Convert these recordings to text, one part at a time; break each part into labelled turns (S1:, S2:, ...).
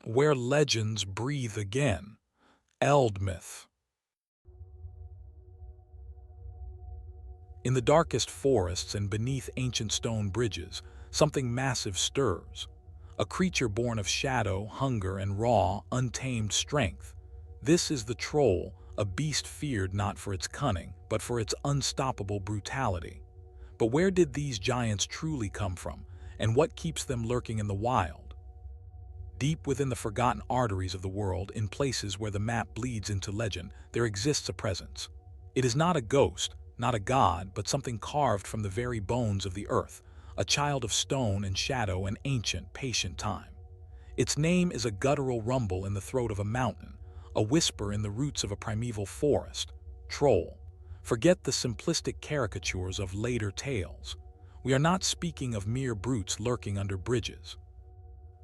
S1: Where legends breathe again. Eldmyth. In the darkest forests and beneath ancient stone bridges, something massive stirs. A creature born of shadow, hunger, and raw, untamed strength. This is the troll, a beast feared not for its cunning, but for its unstoppable brutality. But where did these giants truly come from, and what keeps them lurking in the wild? Deep within the forgotten arteries of the world, in places where the map bleeds into legend, there exists a presence. It is not a ghost, not a god, but something carved from the very bones of the earth, a child of stone and shadow and ancient, patient time. Its name is a guttural rumble in the throat of a mountain, a whisper in the roots of a primeval forest. Troll. Forget the simplistic caricatures of later tales. We are not speaking of mere brutes lurking under bridges.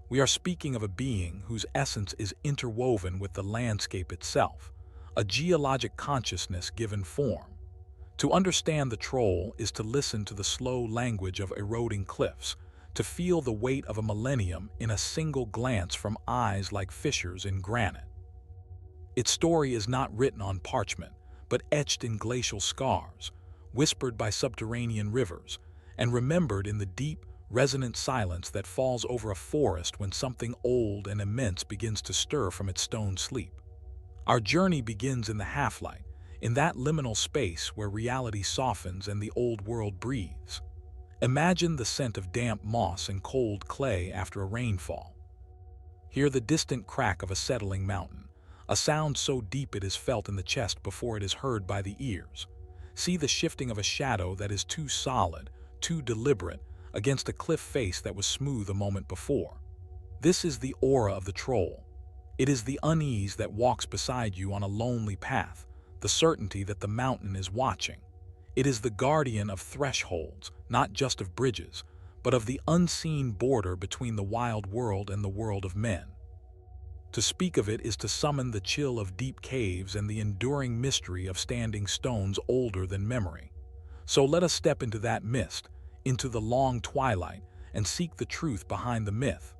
S1: We are speaking of a being whose essence is interwoven with the landscape itself, a geologic consciousness given form. To understand the troll is to listen to the slow language of eroding cliffs, to feel the weight of a millennium in a single glance from eyes like fissures in granite. Its story is not written on parchment, but etched in glacial scars, whispered by subterranean rivers, and remembered in the deep, resonant silence that falls over a forest when something old and immense begins to stir from its stone sleep. Our journey begins in the half-light, in that liminal space where reality softens and the old world breathes. Imagine the scent of damp moss and cold clay after a rainfall. Hear the distant crack of a settling mountain, a sound so deep it is felt in the chest before it is heard by the ears. See the shifting of a shadow that is too solid, too deliberate, against a cliff face that was smooth a moment before. This is the aura of the troll. It is the unease that walks beside you on a lonely path, the certainty that the mountain is watching. It is the guardian of thresholds, not just of bridges, but of the unseen border between the wild world and the world of men. To speak of it is to summon the chill of deep caves and the enduring mystery of standing stones older than memory. So let us step into that mist, into the long twilight, and seek the truth behind the myth.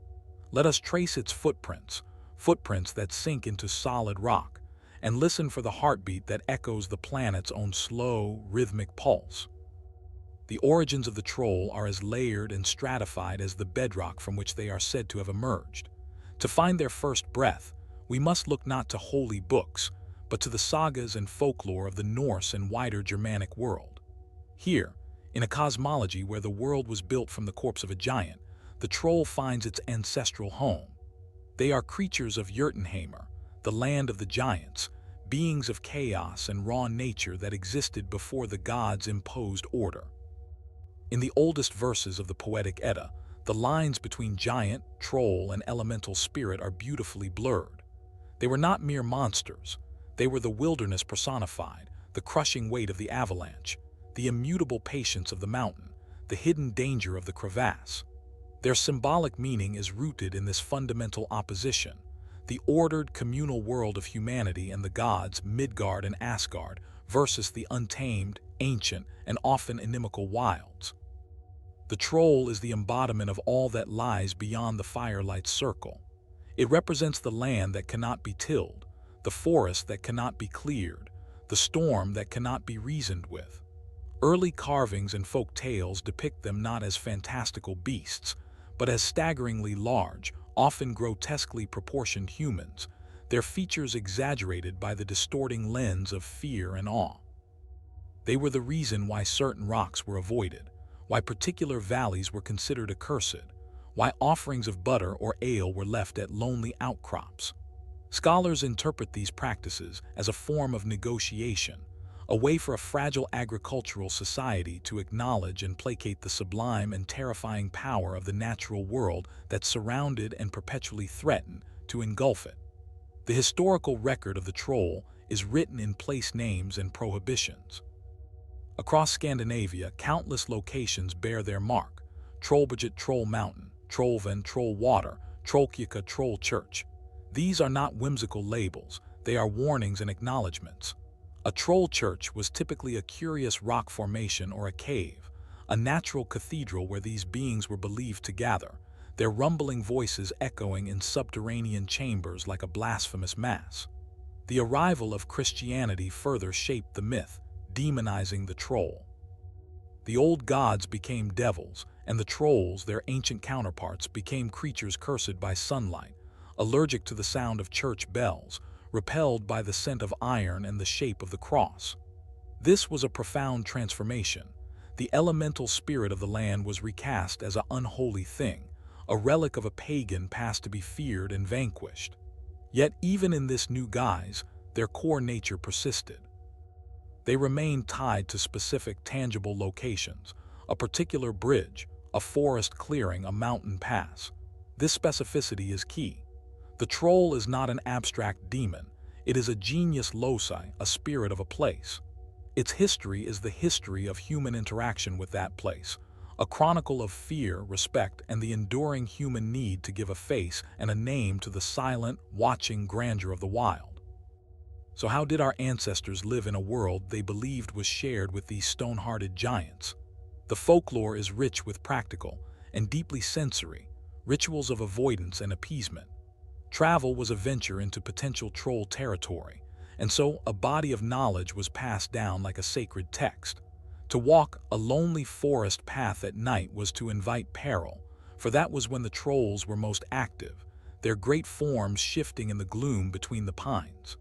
S1: Let us trace its footprints, footprints that sink into solid rock, and listen for the heartbeat that echoes the planet's own slow, rhythmic pulse. The origins of the troll are as layered and stratified as the bedrock from which they are said to have emerged. To find their first breath, we must look not to holy books, but to the sagas and folklore of the Norse and wider Germanic world. Here, in a cosmology where the world was built from the corpse of a giant, the troll finds its ancestral home. They are creatures of Jotunheimr, the land of the giants, beings of chaos and raw nature that existed before the gods imposed order. In the oldest verses of the poetic Edda, the lines between giant, troll, and elemental spirit are beautifully blurred. They were not mere monsters. They were the wilderness personified, the crushing weight of the avalanche, the immutable patience of the mountain, the hidden danger of the crevasse. Their symbolic meaning is rooted in this fundamental opposition, the ordered communal world of humanity and the gods Midgard and Asgard versus the untamed, ancient, and often inimical wilds. The troll is the embodiment of all that lies beyond the firelight's circle. It represents the land that cannot be tilled, the forest that cannot be cleared, the storm that cannot be reasoned with. Early carvings and folk tales depict them not as fantastical beasts, but as staggeringly large, often grotesquely proportioned humans, their features exaggerated by the distorting lens of fear and awe. They were the reason why certain rocks were avoided, why particular valleys were considered accursed, why offerings of butter or ale were left at lonely outcrops. Scholars interpret these practices as a form of negotiation, a way for a fragile agricultural society to acknowledge and placate the sublime and terrifying power of the natural world that surrounded and perpetually threatened to engulf it. The historical record of the troll is written in place names and prohibitions. Across Scandinavia, countless locations bear their mark: Trollberget, Troll Mountain, Trollven, Troll Water, Trollkirke, Troll Church. These are not whimsical labels, they are warnings and acknowledgments. A troll church was typically a curious rock formation or a cave, a natural cathedral where these beings were believed to gather, their rumbling voices echoing in subterranean chambers like a blasphemous mass. The arrival of Christianity further shaped the myth, demonizing the troll. The old gods became devils, and the trolls, their ancient counterparts, became creatures cursed by sunlight, allergic to the sound of church bells, repelled by the scent of iron and the shape of the cross. This was a profound transformation. The elemental spirit of the land was recast as an unholy thing, a relic of a pagan past to be feared and vanquished. Yet even in this new guise, their core nature persisted. They remained tied to specific, tangible locations, a particular bridge, a forest clearing, a mountain pass. This specificity is key. The troll is not an abstract demon. It is a genius loci, a spirit of a place. Its history is the history of human interaction with that place, a chronicle of fear, respect, and the enduring human need to give a face and a name to the silent, watching grandeur of the wild. So how did our ancestors live in a world they believed was shared with these stone-hearted giants? The folklore is rich with practical and deeply sensory rituals of avoidance and appeasement. Travel was a venture into potential troll territory, and so a body of knowledge was passed down like a sacred text. To walk a lonely forest path at night was to invite peril, for that was when the trolls were most active, their great forms shifting in the gloom between the pines.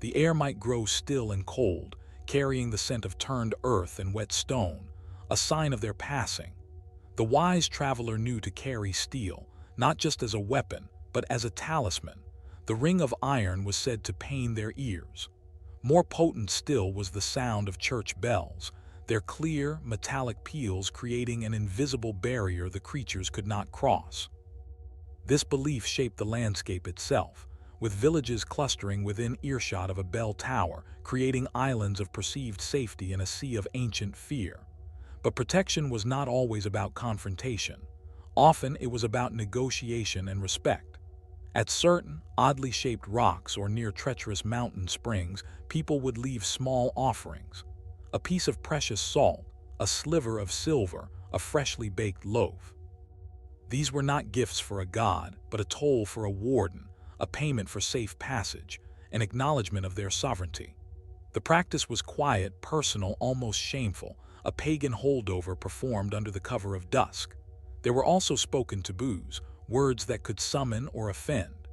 S1: The air might grow still and cold, carrying the scent of turned earth and wet stone, a sign of their passing. The wise traveler knew to carry steel, not just as a weapon, but as a talisman. The ring of iron was said to pain their ears. More potent still was the sound of church bells, their clear, metallic peals creating an invisible barrier the creatures could not cross. This belief shaped the landscape itself, with villages clustering within earshot of a bell tower, creating islands of perceived safety in a sea of ancient fear. But protection was not always about confrontation. Often it was about negotiation and respect. At certain, oddly shaped rocks or near treacherous mountain springs, people would leave small offerings. A piece of precious salt, a sliver of silver, a freshly baked loaf. These were not gifts for a god, but a toll for a warden, a payment for safe passage, an acknowledgement of their sovereignty. The practice was quiet, personal, almost shameful, a pagan holdover performed under the cover of dusk. There were also spoken taboos, words that could summon or offend.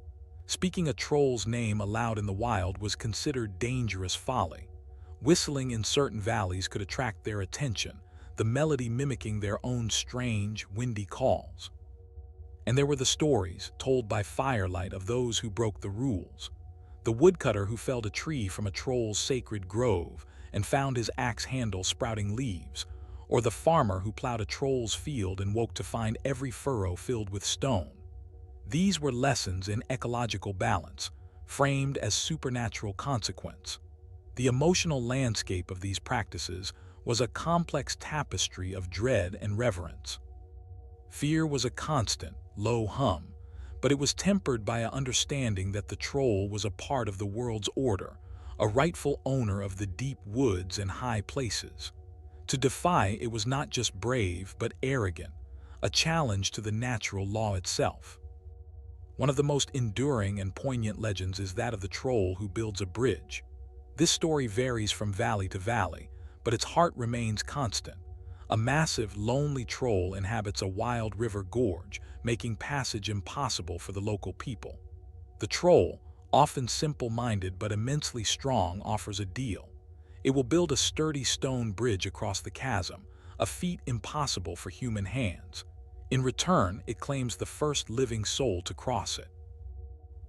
S1: Speaking a troll's name aloud in the wild was considered dangerous folly. Whistling in certain valleys could attract their attention, the melody mimicking their own strange, windy calls. And there were the stories, told by firelight, of those who broke the rules. The woodcutter who felled a tree from a troll's sacred grove and found his axe handle sprouting leaves, or the farmer who plowed a troll's field and woke to find every furrow filled with stone. These were lessons in ecological balance, framed as supernatural consequence. The emotional landscape of these practices was a complex tapestry of dread and reverence. Fear was a constant, low hum, but it was tempered by an understanding that the troll was a part of the world's order, a rightful owner of the deep woods and high places. To defy it was not just brave but arrogant, a challenge to the natural law itself. One of the most enduring and poignant legends is that of the troll who builds a bridge. This story varies from valley to valley, but its heart remains constant. A massive, lonely troll inhabits a wild river gorge, making passage impossible for the local people. The troll, often simple-minded but immensely strong, offers a deal. It will build a sturdy stone bridge across the chasm, a feat impossible for human hands. In return, it claims the first living soul to cross it.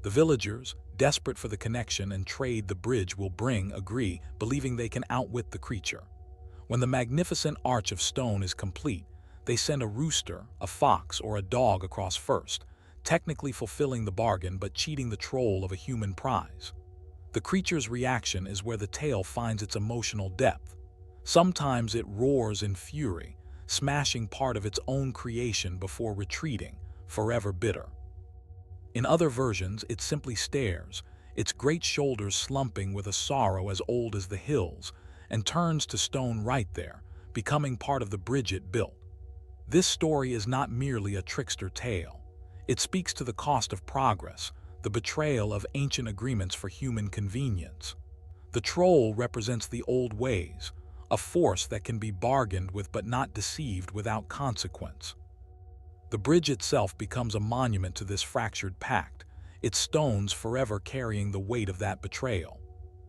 S1: The villagers, desperate for the connection and trade the bridge will bring, agree, believing they can outwit the creature. When the magnificent arch of stone is complete, they send a rooster, a fox, or a dog across first, technically fulfilling the bargain but cheating the troll of a human prize. The creature's reaction is where the tale finds its emotional depth. Sometimes it roars in fury, smashing part of its own creation before retreating, forever bitter. In other versions, it simply stares, its great shoulders slumping with a sorrow as old as the hills, and turns to stone right there, becoming part of the bridge it built. This story is not merely a trickster tale. It speaks to the cost of progress, the betrayal of ancient agreements for human convenience. The troll represents the old ways, a force that can be bargained with but not deceived without consequence. The bridge itself becomes a monument to this fractured pact, its stones forever carrying the weight of that betrayal.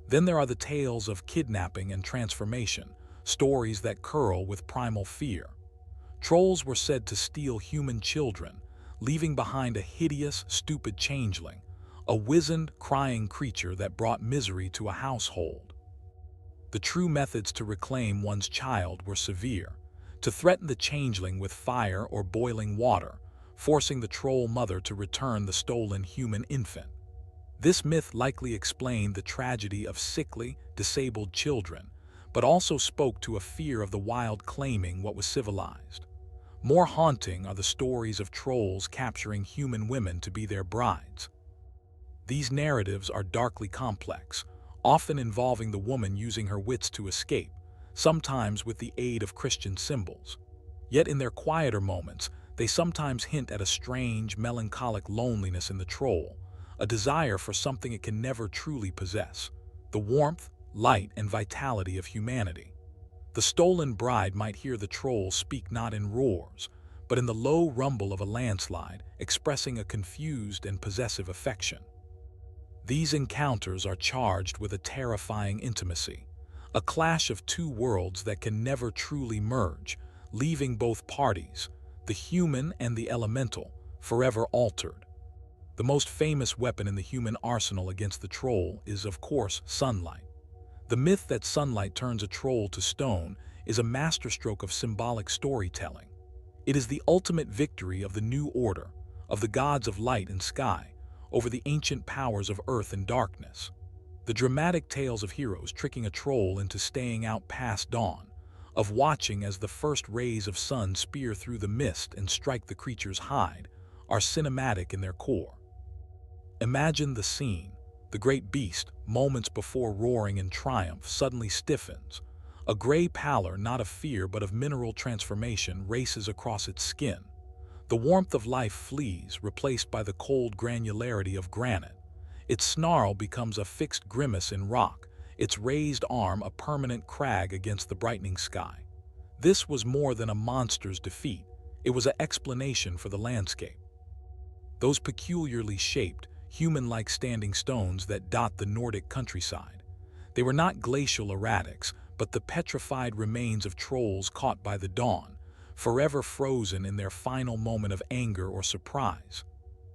S1: Then there are the tales of kidnapping and transformation, stories that curl with primal fear. Trolls were said to steal human children, leaving behind a hideous, stupid changeling, a wizened, crying creature that brought misery to a household. The true methods to reclaim one's child were severe: to threaten the changeling with fire or boiling water, forcing the troll mother to return the stolen human infant. This myth likely explained the tragedy of sickly, disabled children, but also spoke to a fear of the wild claiming what was civilized. More haunting are the stories of trolls capturing human women to be their brides. These narratives are darkly complex, often involving the woman using her wits to escape, sometimes with the aid of Christian symbols. Yet in their quieter moments, they sometimes hint at a strange, melancholic loneliness in the troll, a desire for something it can never truly possess: the warmth, light, and vitality of humanity. The stolen bride might hear the troll speak not in roars, but in the low rumble of a landslide, expressing a confused and possessive affection. These encounters are charged with a terrifying intimacy, a clash of two worlds that can never truly merge, leaving both parties, the human and the elemental, forever altered. The most famous weapon in the human arsenal against the troll is, of course, sunlight. The myth that sunlight turns a troll to stone is a masterstroke of symbolic storytelling. It is the ultimate victory of the new order, of the gods of light and sky, over the ancient powers of earth and darkness. The dramatic tales of heroes tricking a troll into staying out past dawn, of watching as the first rays of sun spear through the mist and strike the creature's hide, are cinematic in their core. Imagine the scene. The great beast, moments before roaring in triumph, suddenly stiffens. A gray pallor, not of fear but of mineral transformation, races across its skin. The warmth of life flees, replaced by the cold granularity of granite. Its snarl becomes a fixed grimace in rock, its raised arm a permanent crag against the brightening sky. This was more than a monster's defeat. It was an explanation for the landscape. Those peculiarly shaped, human-like standing stones that dot the Nordic countryside. They were not glacial erratics, but the petrified remains of trolls caught by the dawn, forever frozen in their final moment of anger or surprise.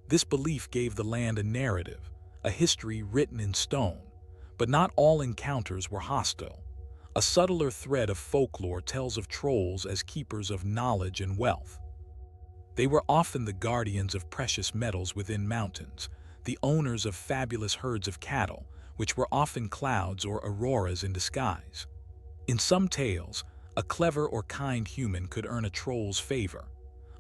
S1: This belief gave the land a narrative, a history written in stone. But not all encounters were hostile. A subtler thread of folklore tells of trolls as keepers of knowledge and wealth. They were often the guardians of precious metals within mountains, the owners of fabulous herds of cattle, which were often clouds or auroras in disguise. In some tales, a clever or kind human could earn a troll's favor.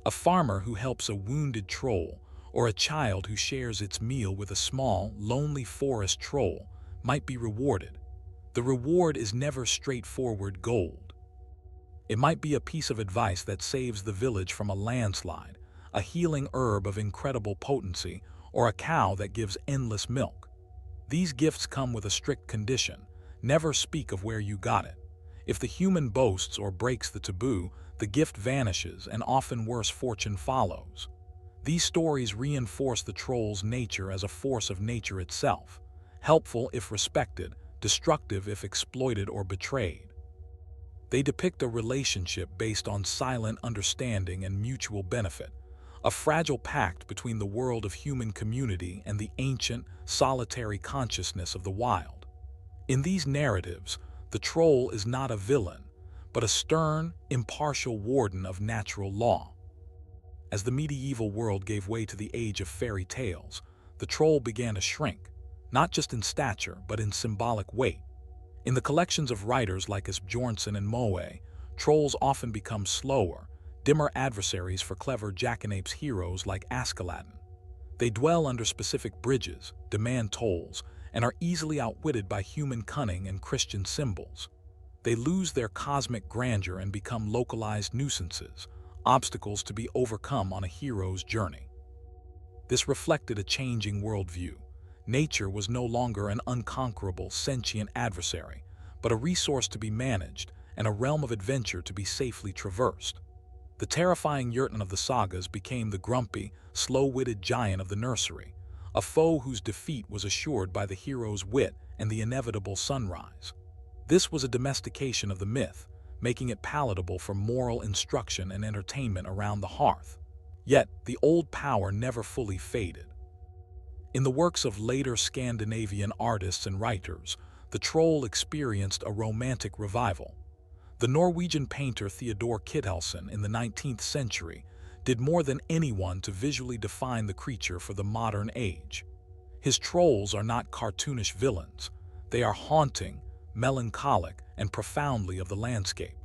S1: A farmer who helps a wounded troll, or a child who shares its meal with a small, lonely forest troll, might be rewarded. The reward is never straightforward gold. It might be a piece of advice that saves the village from a landslide, a healing herb of incredible potency, or a cow that gives endless milk. These gifts come with a strict condition: never speak of where you got it. If the human boasts or breaks the taboo, the gift vanishes and often worse fortune follows. These stories reinforce the troll's nature as a force of nature itself, helpful if respected, destructive if exploited or betrayed. They depict a relationship based on silent understanding and mutual benefit, a fragile pact between the world of human community and the ancient, solitary consciousness of the wild. In these narratives, the troll is not a villain, but a stern, impartial warden of natural law. As the medieval world gave way to the age of fairy tales, the troll began to shrink, not just in stature, but in symbolic weight. In the collections of writers like Asbjornsen and Moe, trolls often become slower, dimmer adversaries for clever jackanapes heroes like Askeladden. They dwell under specific bridges, demand tolls, and are easily outwitted by human cunning and Christian symbols. They lose their cosmic grandeur and become localized nuisances, obstacles to be overcome on a hero's journey. This reflected a changing worldview. Nature was no longer an unconquerable, sentient adversary, but a resource to be managed and a realm of adventure to be safely traversed. The terrifying Jotun of the sagas became the grumpy, slow-witted giant of the nursery, a foe whose defeat was assured by the hero's wit and the inevitable sunrise. This was a domestication of the myth, making it palatable for moral instruction and entertainment around the hearth. Yet, the old power never fully faded. In the works of later Scandinavian artists and writers, the troll experienced a romantic revival. The Norwegian painter Theodor Kittelsen in the 19th century did more than anyone to visually define the creature for the modern age. His trolls are not cartoonish villains. They are haunting, melancholic, and profoundly of the landscape.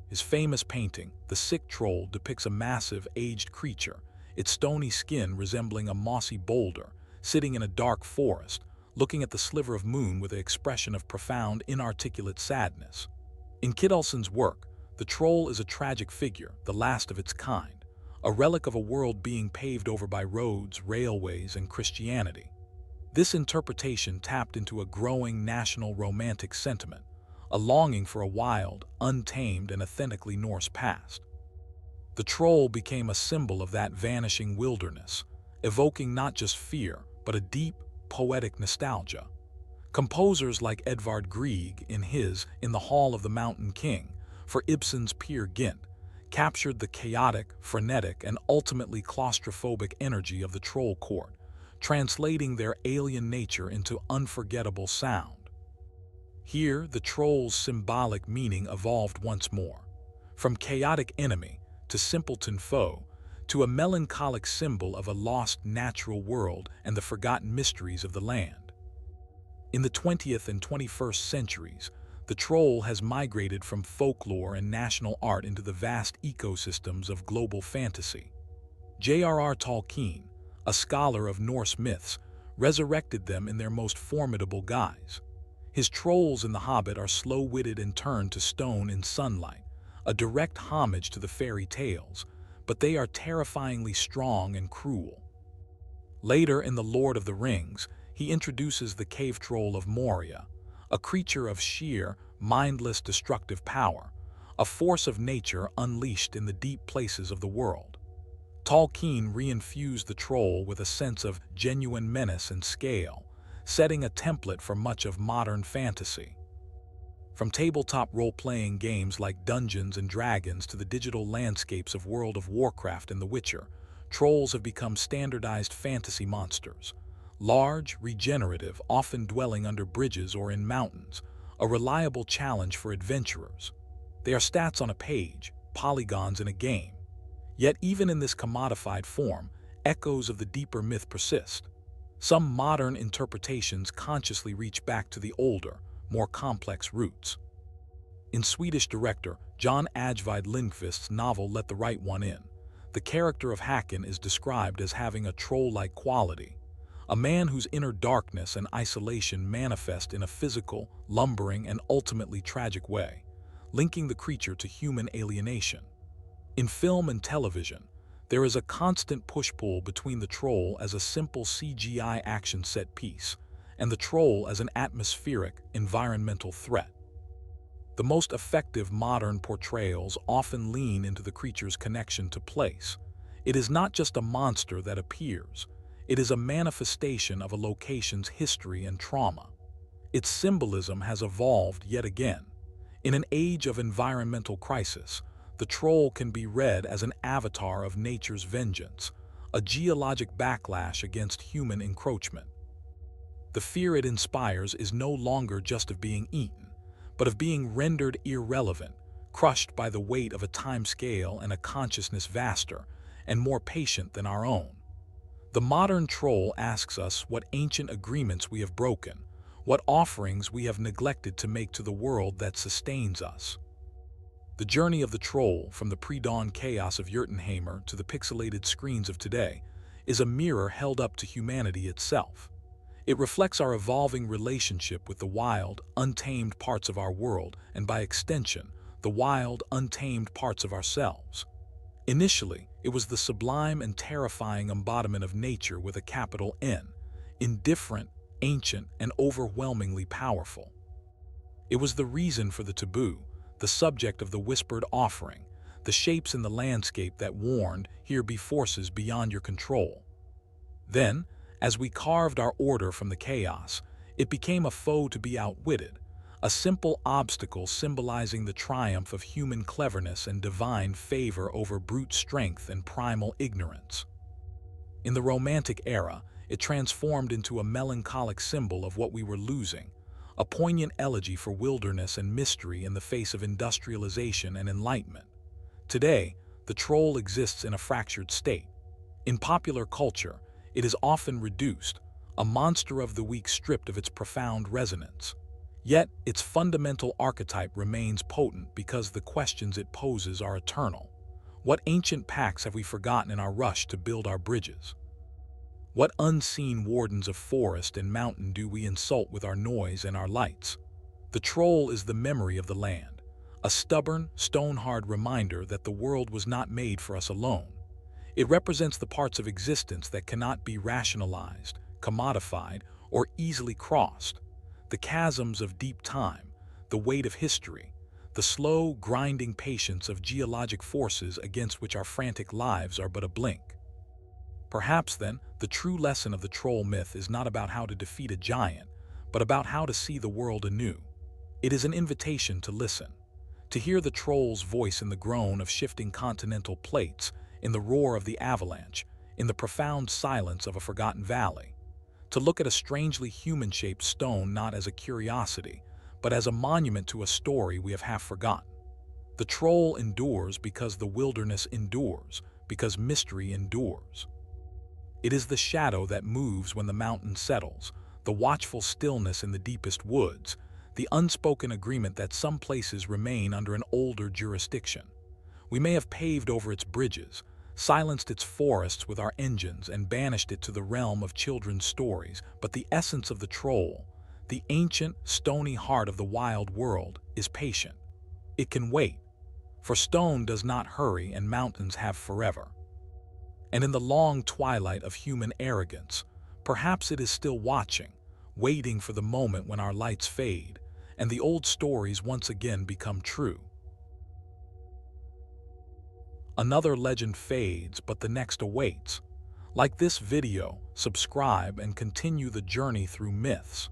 S1: His famous painting, The Sick Troll, depicts a massive, aged creature, its stony skin resembling a mossy boulder, sitting in a dark forest, looking at the sliver of moon with an expression of profound, inarticulate sadness. In Kittelsen's work, the troll is a tragic figure, the last of its kind, a relic of a world being paved over by roads, railways, and Christianity. This interpretation tapped into a growing national romantic sentiment, a longing for a wild, untamed, and authentically Norse past. The troll became a symbol of that vanishing wilderness, evoking not just fear, but a deep, poetic nostalgia. Composers like Edvard Grieg in the Hall of the Mountain King, for Ibsen's Peer Gynt, captured the chaotic, frenetic, and ultimately claustrophobic energy of the troll court, translating their alien nature into unforgettable sound. Here, the troll's symbolic meaning evolved once more, from chaotic enemy to simpleton foe, to a melancholic symbol of a lost natural world and the forgotten mysteries of the land. In the 20th and 21st centuries, the troll has migrated from folklore and national art into the vast ecosystems of global fantasy. J.R.R. Tolkien, a scholar of Norse myths, resurrected them in their most formidable guise. His trolls in The Hobbit are slow-witted and turned to stone in sunlight, a direct homage to the fairy tales, but they are terrifyingly strong and cruel. Later in The Lord of the Rings, he introduces the cave troll of Moria, a creature of sheer, mindless, destructive power, a force of nature unleashed in the deep places of the world. Tolkien reinfused the troll with a sense of genuine menace and scale, setting a template for much of modern fantasy. From tabletop role-playing games like Dungeons & Dragons to the digital landscapes of World of Warcraft and The Witcher, trolls have become standardized fantasy monsters. Large, regenerative, often dwelling under bridges or in mountains, a reliable challenge for adventurers. They are stats on a page, polygons in a game. Yet even in this commodified form, echoes of the deeper myth persist. Some modern interpretations consciously reach back to the older, more complex roots. In Swedish director Jon Ajvide Lindqvist's novel Let the Right One In, the character of Hakon is described as having a troll-like quality, a man whose inner darkness and isolation manifest in a physical, lumbering, and ultimately tragic way, linking the creature to human alienation. In film and television, there is a constant push-pull between the troll as a simple CGI action set piece and the troll as an atmospheric, environmental threat. The most effective modern portrayals often lean into the creature's connection to place. It is not just a monster that appears. It is a manifestation of a location's history and trauma. Its symbolism has evolved yet again. In an age of environmental crisis, the troll can be read as an avatar of nature's vengeance, a geologic backlash against human encroachment. The fear it inspires is no longer just of being eaten, but of being rendered irrelevant, crushed by the weight of a time scale and a consciousness vaster and more patient than our own. The modern troll asks us what ancient agreements we have broken, what offerings we have neglected to make to the world that sustains us. The journey of the troll, from the pre-dawn chaos of Jotunheimr to the pixelated screens of today, is a mirror held up to humanity itself. It reflects our evolving relationship with the wild, untamed parts of our world, and by extension, the wild, untamed parts of ourselves. Initially, it was the sublime and terrifying embodiment of nature with a capital N, indifferent, ancient, and overwhelmingly powerful. It was the reason for the taboo, the subject of the whispered offering, the shapes in the landscape that warned, here be forces beyond your control. Then, as we carved our order from the chaos, it became a foe to be outwitted, a simple obstacle symbolizing the triumph of human cleverness and divine favor over brute strength and primal ignorance. In the Romantic era, it transformed into a melancholic symbol of what we were losing, a poignant elegy for wilderness and mystery in the face of industrialization and enlightenment. Today, the troll exists in a fractured state. In popular culture, it is often reduced, a monster of the week stripped of its profound resonance. Yet, its fundamental archetype remains potent because the questions it poses are eternal. What ancient pacts have we forgotten in our rush to build our bridges? What unseen wardens of forest and mountain do we insult with our noise and our lights? The troll is the memory of the land, a stubborn, stone-hard reminder that the world was not made for us alone. It represents the parts of existence that cannot be rationalized, commodified, or easily crossed. The chasms of deep time, the weight of history, the slow, grinding patience of geologic forces against which our frantic lives are but a blink. Perhaps, then, the true lesson of the troll myth is not about how to defeat a giant, but about how to see the world anew. It is an invitation to listen, to hear the troll's voice in the groan of shifting continental plates, in the roar of the avalanche, in the profound silence of a forgotten valley, to look at a strangely human-shaped stone not as a curiosity, but as a monument to a story we have half forgotten. The troll endures because the wilderness endures, because mystery endures. It is the shadow that moves when the mountain settles, the watchful stillness in the deepest woods, the unspoken agreement that some places remain under an older jurisdiction. We may have paved over its bridges, silenced its forests with our engines, and banished it to the realm of children's stories, but the essence of the troll, the ancient, stony heart of the wild world, is patient. It can wait, for stone does not hurry and mountains have forever. And in the long twilight of human arrogance, perhaps it is still watching, waiting for the moment when our lights fade and the old stories once again become true. Another legend fades, but the next awaits. Like this video, subscribe and continue the journey through myths.